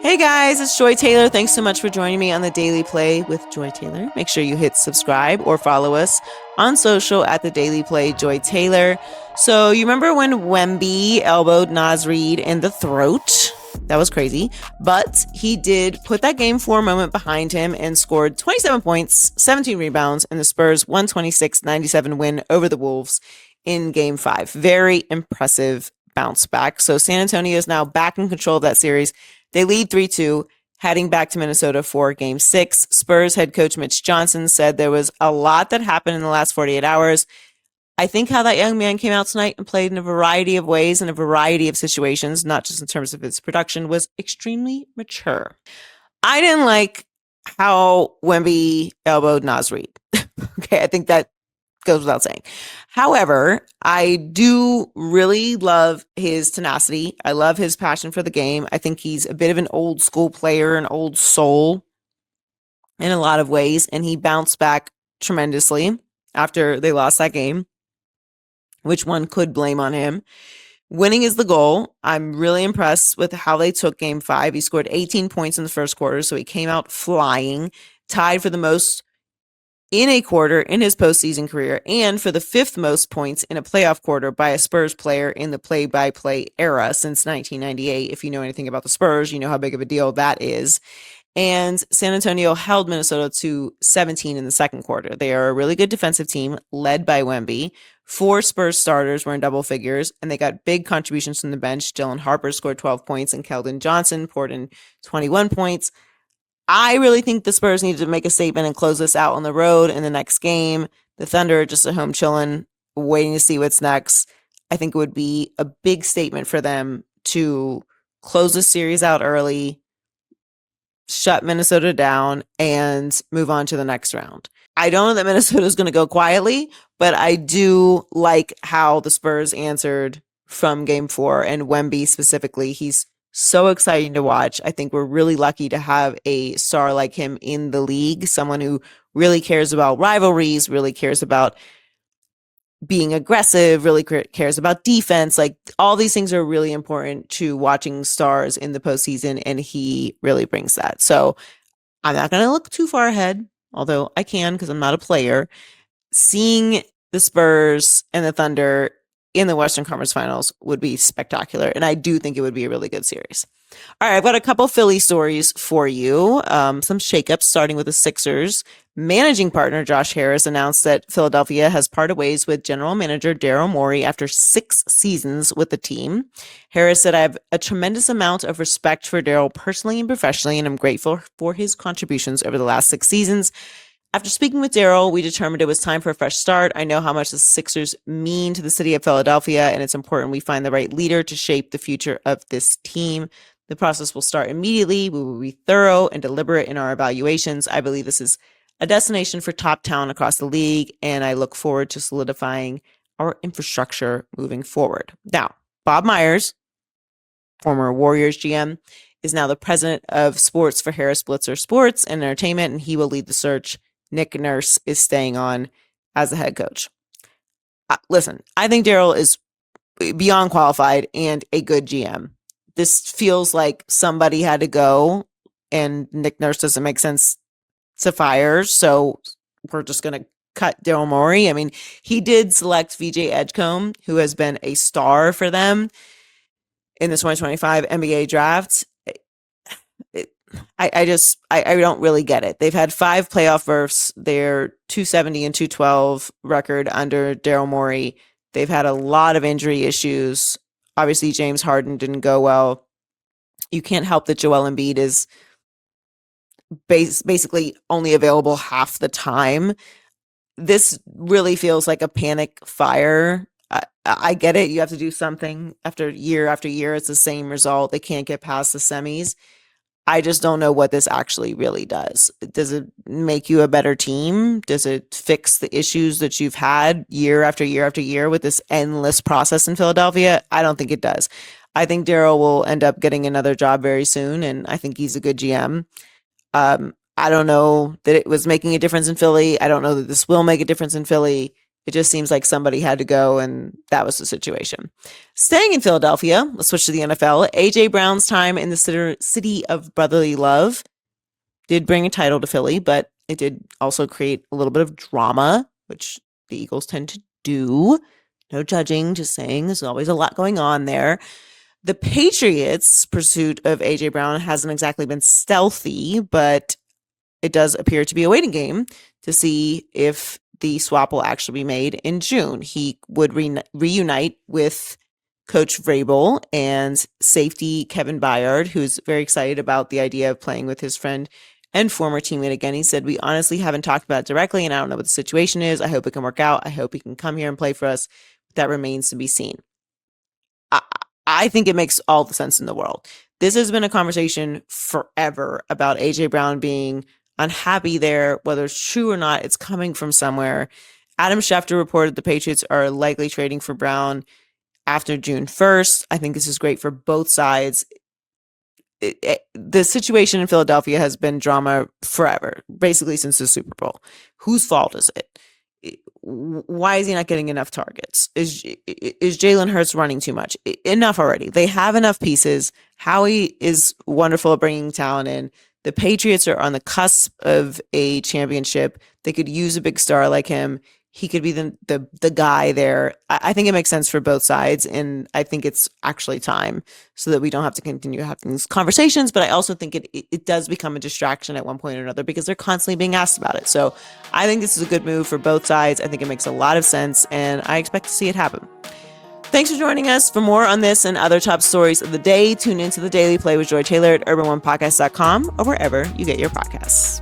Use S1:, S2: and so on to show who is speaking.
S1: Hey guys, it's Joy Taylor. Thanks so much for joining me on the Daily Play with Joy Taylor. Make sure you hit subscribe or follow us on social at the Daily Play Joy Taylor. So you remember when Wemby elbowed Naz Reid in the throat? That was crazy. But he did put that game 4 moment behind him and scored 27 points, 17 rebounds, and the Spurs 126-97 win over the Wolves in game 5. Very impressive bounce back. So San Antonio is now back in control of that series. They lead 3-2, heading back to Minnesota for Game 6. Spurs head coach Mitch Johnson said there was a lot that happened in the last 48 hours. I think how that young man came out tonight and played in a variety of ways in a variety of situations, not just in terms of his production, was extremely mature. I didn't like how Wemby elbowed Naz Reid. Okay, I think that goes without saying. However, I do really love his tenacity. I love his passion for the game. I think he's a bit of an old school player, an old soul in a lot of ways, and he bounced back tremendously after they lost that game, which one could blame on him. Winning is the goal. I'm really impressed with how they took Game 5. He scored 18 points in the first quarter, so he came out flying, tied for the most in a quarter in his postseason career, and for the 5th most points in a playoff quarter by a Spurs player in the play-by-play era since 1998. If you know anything about the Spurs, you know how big of a deal that is. And San Antonio held Minnesota to 17 in the second quarter. They are a really good defensive team led by Wemby. 4 Spurs starters were in double figures, and they got big contributions from the bench. Dylan Harper scored 12 points, and Keldon Johnson poured in 21 points. I really think the Spurs need to make a statement and close this out on the road in the next game. The Thunder are just at home chilling, waiting to see what's next. I think it would be a big statement for them to close the series out early, shut Minnesota down, and move on to the next round. I don't know that Minnesota is going to go quietly, but I do like how the Spurs answered from Game 4, and Wemby specifically. He's so exciting to watch. I think we're really lucky to have a star like him in the league, someone who really cares about rivalries, really cares about being aggressive, really cares about defense. Like, all these things are really important to watching stars in the postseason, and he really brings that. So I'm not going to look too far ahead, although I can because I'm not a player. Seeing the Spurs and the Thunder in the Western Conference Finals would be spectacular, and I do think it would be a really good series. All right, I've got a couple Philly stories for you. Some shakeups, starting with the Sixers. Managing partner Josh Harris announced that Philadelphia has parted ways with general manager Daryl Morey after 6 seasons with the team. Harris said, "I have a tremendous amount of respect for Daryl personally and professionally, and I'm grateful for his contributions over the last 6 seasons. After speaking with Daryl, we determined it was time for a fresh start. I know how much the Sixers mean to the city of Philadelphia, and it's important we find the right leader to shape the future of this team. The process will start immediately. We will be thorough and deliberate in our evaluations. I believe this is a destination for top talent across the league, and I look forward to solidifying our infrastructure moving forward." Now, Bob Myers, former Warriors GM, is now the president of sports for Harris Blitzer Sports and Entertainment, and he will lead the search. Nick Nurse is staying on as the head coach. Listen, I think Daryl is beyond qualified and a good GM. This feels like somebody had to go, and Nick Nurse doesn't make sense to fire, so we're just going to cut Daryl Morey. I mean, he did select VJ Edgecombe, who has been a star for them in the 2025 NBA draft. I don't really get it. They've had 5 playoff berths. They're 270 and 212 record under Daryl Morey. They've had a lot of injury issues. Obviously, James Harden didn't go well. You can't help that Joel Embiid is basically only available half the time. This really feels like a panic fire. I get it. You have to do something after year. It's the same result. They can't get past the semis. I just don't know what this actually really does. Does it make you a better team? Does it fix the issues that you've had year after year after year with this endless process in Philadelphia? I don't think it does. I think Daryl will end up getting another job very soon, and I think he's a good GM. I don't know that it was making a difference in Philly. I don't know that this will make a difference in Philly. It just seems like somebody had to go, and that was the situation. Staying in Philadelphia, let's switch to the NFL. A.J. Brown's time in the city of brotherly love did bring a title to Philly, but it did also create a little bit of drama, which the Eagles tend to do. No judging, just saying there's always a lot going on there. The Patriots' pursuit of A.J. Brown hasn't exactly been stealthy, but it does appear to be a waiting game to see if the swap will actually be made in June. He would reunite with Coach Vrabel and safety Kevin Byard, who's very excited about the idea of playing with his friend and former teammate again. He said, "We honestly haven't talked about it directly, and I don't know what the situation is. I hope it can work out. I hope he can come here and play for us. That remains to be seen." I think it makes all the sense in the world. This has been a conversation forever about A.J. Brown being unhappy there. Whether it's true or not, it's coming from somewhere. Adam Schefter reported the Patriots are likely trading for Brown after June 1st. I think this is great for both sides. The situation in Philadelphia has been drama forever, basically since the Super Bowl. Whose fault is it? Why is he not getting enough targets? Is Jalen Hurts running too much? Enough already. They have enough pieces. Howie is wonderful at bringing talent in. The Patriots are on the cusp of a championship. They could use a big star like him. He could be the guy there. I think it makes sense for both sides, and I think it's actually time so that we don't have to continue having these conversations. But I also think it does become a distraction at one point or another because they're constantly being asked about it. So I think this is a good move for both sides. I think it makes a lot of sense, and I expect to see it happen. Thanks for joining us. For more on this and other top stories of the day, tune into The Daily Play with Joy Taylor at urban1podcast.com or wherever you get your podcasts.